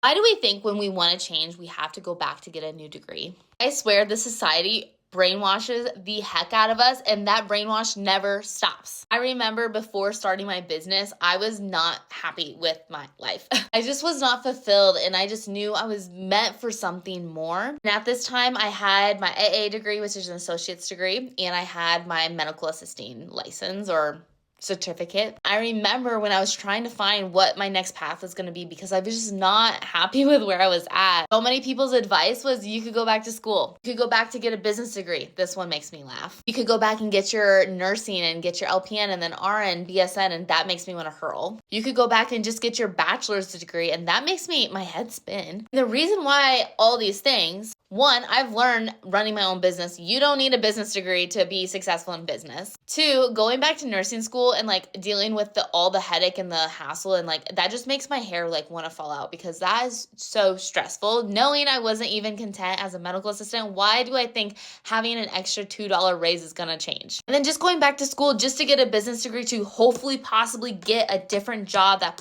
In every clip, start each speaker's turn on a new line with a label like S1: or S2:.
S1: Why do we think when we want to change, we have to go back to get a new degree? I swear the society brainwashes the heck out of us, and that brainwash never stops. I remember before starting my business, I was not happy with my life. I just was not fulfilled, and I just knew I was meant for something more. And at this time, I had my AA degree, which is an associate's degree, and I had my medical assisting license or certificate. I remember when I was trying to find what my next path was going to be because I was just not happy with where I was at. So many people's advice was you could go back to school. You could go back to get a business degree. This one makes me laugh. You could go back and get your nursing and get your LPN and then RN, BSN, and that makes me want to hurl. You could go back and just get your bachelor's degree, and that makes my head spin. And the reason why all these things, one, I've learned running my own business, you don't need a business degree to be successful in business. Two, going back to nursing school and like dealing with all the headache and the hassle and like that just makes my hair like want to fall out because that is so stressful. Knowing I wasn't even content as a medical assistant, why do I think having an extra $2 raise is gonna change? And then just going back to school just to get a business degree to hopefully possibly get a different job that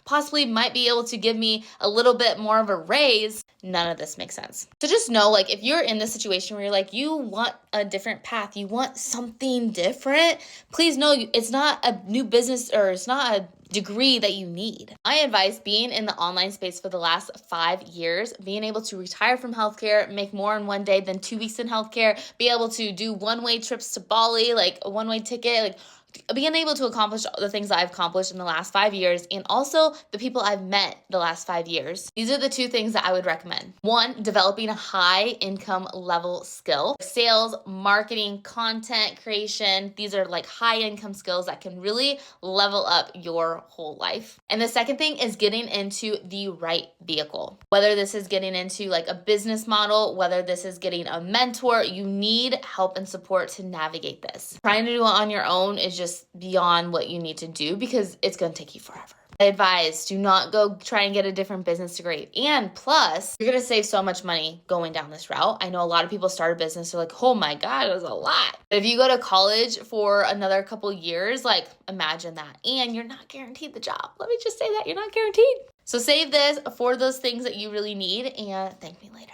S1: possibly might be able to give me a little bit more of a raise. None of this makes sense. So just know, like, if you're in this situation where you're like, you want a different path, you want something different, please know it's not a new business or it's not a degree that you need. My advice, being in the online space for the last 5 years, being able to retire from healthcare, make more in one day than 2 weeks in healthcare, be able to do one-way trips to Bali, like a one-way ticket, like being able to accomplish the things that I've accomplished in the last 5 years and also the people I've met the last 5 years. These are the two things that I would recommend. One, developing a high income level skill. Sales, marketing, content creation. These are like high income skills that can really level up your whole life. And the second thing is getting into the right vehicle. Whether this is getting into like a business model, whether this is getting a mentor, you need help and support to navigate this. Trying to do it on your own is just beyond what you need to do because it's going to take you forever. I advise, do not go try and get a different business degree. And plus, you're going to save so much money going down this route. I know a lot of people start a business, they're like, oh my God, it was a lot. But if you go to college for another couple years, like imagine that. And you're not guaranteed the job. Let me just say that you're not guaranteed. So save this for those things that you really need and thank me later.